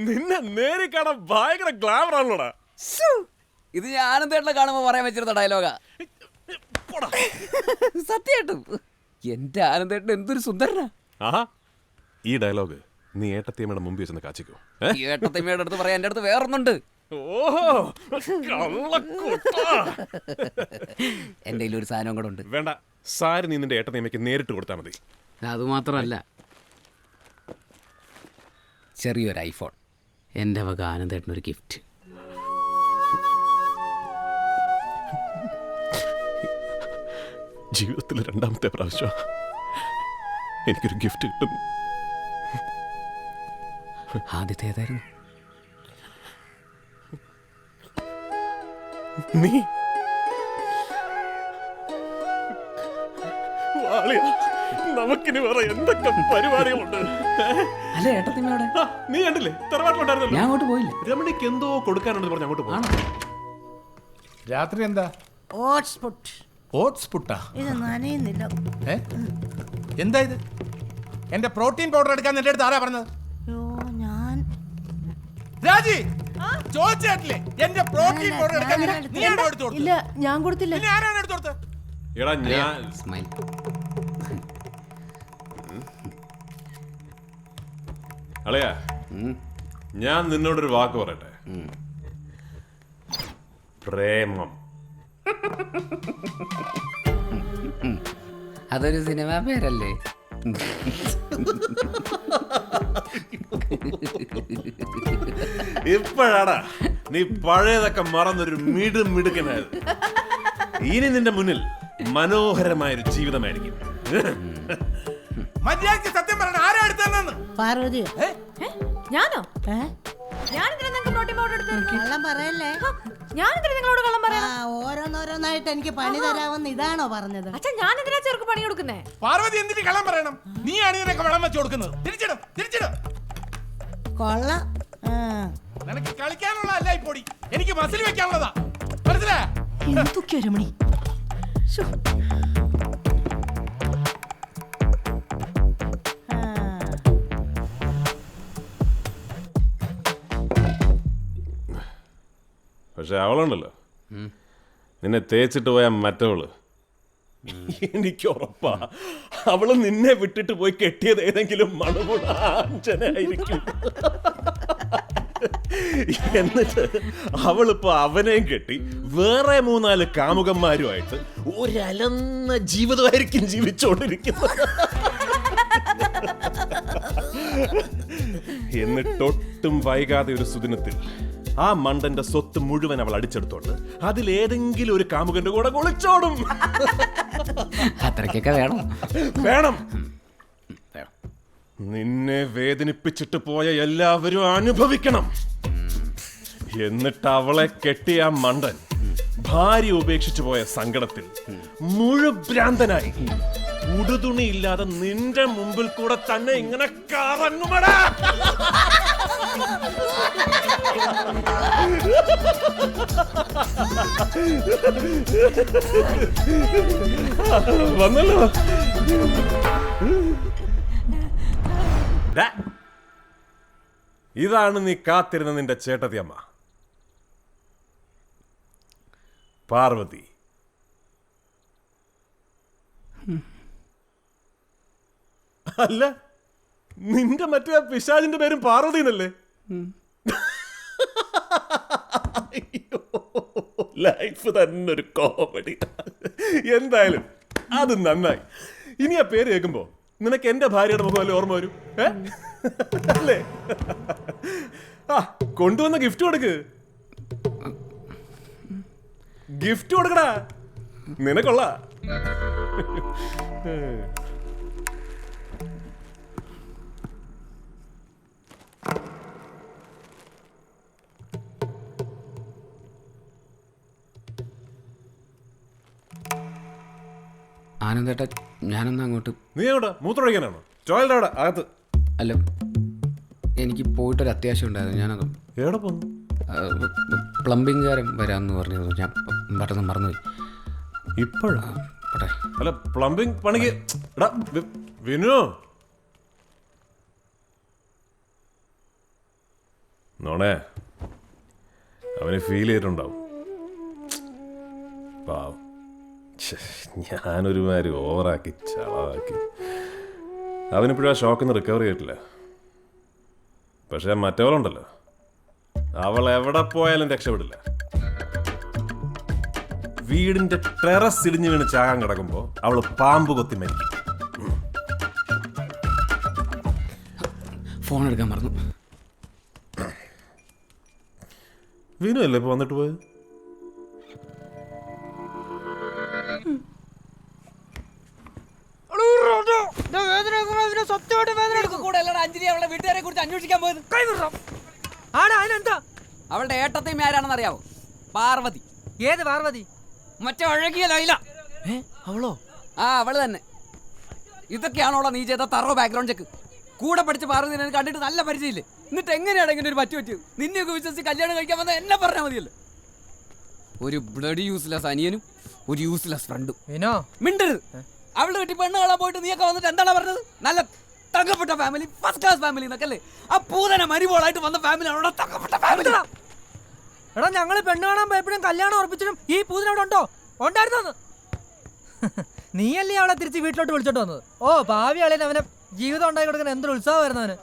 നിന്നെ നേരി കാണാൻ ഭയങ്കര ഗ്ലാമർ ആണല്ലോടാ. ഇത് ഞാൻ ആനന്ദേട്ടനെ കാണുമ്പോ പറയാൻ വെച്ചിരുന്ന ഡയലോഗാ. സത്യമായിട്ടും എന്റെ ആനന്ദേട്ടൻ എന്തൊരു സുന്ദരനാ. ആഹാ, ഈ ഡയലോഗ് നീ ഏട്ടത്തിയമ്മയുടെ മുമ്പിൽ വെച്ചെന്ന് കാച്ചിക്കോ. ഏട്ടത്തിമ്മയുടെ അടുത്ത് പറയാൻ എന്റെ അടുത്ത് വേറൊന്നുണ്ട്. ഓഹോ, എന്റെ കയ്യിൽ ഒരു സാധനം കൂടെ ഉണ്ട്. വേണ്ട, സാരി നീ നിന്റെ ഏട്ടത്തിയമ്മയ്ക്ക് നേരിട്ട് കൊടുത്താൽ മതി. അതുമാത്രമല്ല, ചെറിയൊരു ഐഫോൺ. എൻ്റെ വക ആനന്ദേട്ടനൊരു ഗിഫ്റ്റ്. ജീവിതത്തിൽ രണ്ടാമത്തെ പ്രാവശ്യം എനിക്കൊരു ഗിഫ്റ്റ് കിട്ടുന്നു. ആദ്യത്തെ ഏതായിരുന്നു? നീ നമുക്കിനി വേറെ എന്തൊക്കെ പരിപാടികളുണ്ട്. അല്ല ഏട്ടത്തിമ്മയുടെ നീ കണ്ടില്ലേ തറവാട്ടിലുണ്ടായിരുന്നല്ലോ. ഞാൻ അങ്ങോട്ട് പോയില്ല. രമണിക്ക് എന്തോ കൊടുക്കാനുണ്ടെന്ന് പറഞ്ഞ് അങ്ങോട്ട് പോകണം. രാത്രി എന്താ? ഓട്സ് പുട്ടാ? ഇത് നനയുന്നില്ല. എന്താ ഇത്? എന്റെ പ്രോട്ടീൻ പൗഡർ എടുക്കാൻ എന്റെ അടുത്ത് ആരാ പറഞ്ഞത്? ഞാൻ രാജി ചോദിച്ചില്ലേ എന്റെ പ്രോട്ടീൻ പൗഡർ എടുക്കാൻ നീ ആണോ എടുത്തു കൊടുത്തത്? ഇല്ല, ഞാൻ കൊടുത്തില്ല. പിന്നെ ആരാണ് എടുത്തു കൊടുത്തത്? എടാ ഞാൻ സ്മൈൽ. അളയാ, ഞാൻ നിന്നോടൊരു വാക്ക് പറയട്ടെ. പ്രേമം അതൊരു സിനിമ പേരല്ലേ? ഇപ്പോഴാടാ നീ പഴയതൊക്കെ മറന്നൊരു മിടുക്കനായത്. ഇനി നിന്റെ മുന്നിൽ മനോഹരമായൊരു ജീവിതമായിരിക്കും. മര്യാദയ്ക്ക് സത്യം പറയണം, ആരാ എടുത്തതെന്ന്? പാർവതി. ഞാനോ? ഞാനെന്തിനാ നിങ്ങൾക്ക് പ്രോട്ടീൻ പൗഡർ എടുത്തത്? കള്ളം പറയല്ലേ. ഞാനെന്തിനാ നിങ്ങളോട് കള്ളം പറയാ? ഓരോന്നോരോന്നായിട്ട് എനിക്ക് പണി തരാമെന്ന് ഇതാണോ പറഞ്ഞത്? അച്ഛാ, ഞാനെന്തിനാ ചെറുക്ക് പണി കൊടുക്കുന്നേ? പാർവതി എന്തിന് കള്ളം പറയണം? നീയാണ് ഇതിനൊക്കെ വെള്ളം വെച്ച് കൊടുക്കുന്നത്. തിരിച്ചിടും. കൊള്ളാം. നിനക്ക് കളിക്കാനുള്ള അല്ല ഈ പൊടി, എനിക്ക് മസിൽ വെക്കാനുള്ളതാ. മനസ്സിലായോ? എന്തൊക്കെയാ രമണി? പക്ഷെ അവളുണ്ടല്ലോ, നിന്നെ തേച്ചിട്ട് പോയ മറ്റവള്, എനിക്ക് ഉറപ്പാ അവള് നിന്നെ വിട്ടിട്ട് പോയി കെട്ടിയത് ഏതെങ്കിലും മണുകുണാഞ്ചനായിരിക്കും. എന്നിട്ട് അവളിപ്പോ അവനെയും കെട്ടി വേറെ 3-4 കാമുകന്മാരുമായിട്ട് ഒരലന്ന ജീവിതമായിരിക്കും ജീവിച്ചോണ്ടിരിക്കുന്നത്. എന്നിട്ടൊട്ടും വൈകാതെ ഒരു സുദിനത്തിൽ ആ മണ്ടന്റെ സ്വത്ത് മുഴുവൻ അവൾ അടിച്ചെടുത്തോണ്ട് അതിലേതെങ്കിലും ഒരു കാമുകന്റെ കൂടെ ഒളിച്ചോടും. അത്രയ്ക്കൊക്കെ വേണം. നിന്നെ വേദനിപ്പിച്ചിട്ട് പോയ എല്ലാവരും അനുഭവിക്കണം. എന്നിട്ട് അവളെ കെട്ടിയ മണ്ടൻ ഭാര്യ ഉപേക്ഷിച്ചു പോയ സങ്കടത്തിൽ മുഴുഭ്രാന്തനായി ഉടുതുണിയില്ലാതെ നിന്റെ മുമ്പിൽ കൂടെ തന്നെ ഇങ്ങനെ കറങ്ങുമടാ. വന്നല്ലോ. ഇതാണ് നീ കാത്തിരുന്ന നിന്റെ ചേട്ടത്തിയമ്മ പാർവതി. അല്ല, നിന്റെ മറ്റേ പിശാചിന്റെ പേരും പാർവതി എന്നല്ലേ? ലൈഫ് തന്നെ ഒരു കോമഡി. എന്തായാലും അത് നന്നായി. ഇനി ആ പേര് കേൾക്കുമ്പോ നിനക്ക് എന്റെ ഭാര്യയുടെ മുഖം അല്ലേ ഓർമ്മ വരും? അല്ലേ? ആ, കൊണ്ടുവന്ന ഗിഫ്റ്റ് കൊടുക്ക്. ഗിഫ്റ്റ് കൊടുക്കടാ, നിനക്കൊള്ള. ആനന്ദേട്ടാ, ഞാനൊന്ന് അങ്ങോട്ട്. നീ എവിടെ? മൂത്രമൊഴിക്കാനാണോ? ടോയ്ലറ്റ് അവിടെ അകത്ത്. അല്ല, എനിക്ക് പോയിട്ടൊരു അത്യാവശ്യം ഉണ്ടായിരുന്നു. ഞാനത് എവിടെ പോന്നു? പ്ലംബിംഗുകാരൻ വരാമെന്ന് പറഞ്ഞത് ഞാൻ പെട്ടെന്ന് മറന്നുപോയി. ഇപ്പോഴാ? പോട്ടെ. അല്ല, പ്ലംബിംഗ് പണിക്ക് വിനു. നോണേ അവന് ഫീൽ ചെയ്തിട്ടുണ്ടാവും. പാവം. ഛെ, ഞാനൊരുമാതിരി ഓവറാക്കി ചളവാക്കി. അവനിപ്പോഴും ആ ഷോക്കിൽ നിന്ന് റിക്കവർ ചെയ്തിട്ടില്ല. പക്ഷെ മറ്റവളുണ്ടല്ലോ, അവൾ എവിടെ പോയാലും രക്ഷപ്പെടില്ല. വീടിന്റെ ടെറസ് ഇടിഞ്ഞു വീണ് ചാകാൻ കിടക്കുമ്പോ അവള് പാമ്പ് കൊത്തി മരിക്കും. ഫോൺ എടുക്കാൻ മറന്നു. വീണു അല്ലേ ഇപ്പൊ വന്നിട്ട് പോയത്? വീട്ടുകാരെ കുറിച്ച് അന്വേഷിക്കാൻ പോയത് അവളുടെ ഏട്ടത്തെയും ആരാണെന്ന് അറിയാവോ? പാർവതി. ഏത് പാർവതി? മറ്റേ ഒഴകിയ ലൈല. അവളോ? ആ, അവള് തന്നെ. ഇതൊക്കെയാണോടാ നീ ചെയ്ത തറോ ബാക്ക്ഗ്രൗണ്ട് ചെക്ക്? കൂടെ പഠിച്ച് പാർവതി നിന്നെ കണ്ടിട്ട് നല്ല പരിചയമില്ലേ? എന്നിട്ട് എങ്ങനെയാണ് ഇങ്ങനെ ഒരു പറ്റിയത്? നിന്നെയൊക്കെ വിശ്വസിച്ച് കല്യാണം കഴിക്കാൻ വന്ന എന്നെ പറഞ്ഞാൽ മതിയല്ലോ. ഒരു ബ്ലഡി യൂസ്ലെസ് അനിയനും ഒരു യൂസ്ലെസ് ഫ്രണ്ടും. മിണ്ടരുത്. അവള് കെട്ടി പെണ്ണ് കാണാൻ പോയിട്ട് നീയൊക്കെ വന്നിട്ട് എന്താണ് പറഞ്ഞത്? നല്ല തങ്കപ്പെട്ട ഫാമിലി, ഫസ്റ്റ് ക്ലാസ് ഫാമിലി എന്നൊക്കെ അല്ലേ? ആ പൂതന മരിബോളായിട്ട് വന്ന ഫാമിലി ആണോ തങ്കപ്പെട്ട ഫാമിലി? എടാ, ഞങ്ങള് പെണ്ണ് കാണാൻ പോയപ്പോഴും കല്യാണം ഉറപ്പിച്ചിട്ടും ഈ പൂതിന് അവിടെ ഉണ്ടോ? ഉണ്ടായിരുന്നു. നീയല്ലേ അവളെ തിരിച്ച് വീട്ടിലോട്ട് വിളിച്ചോണ്ട് വന്നത്? ഓ, ഭാവി ആളിന് അവനെ ജീവിതം ഉണ്ടാക്കി കൊടുക്കാൻ എന്തൊരു ഉത്സാഹമായിരുന്നു അവന്.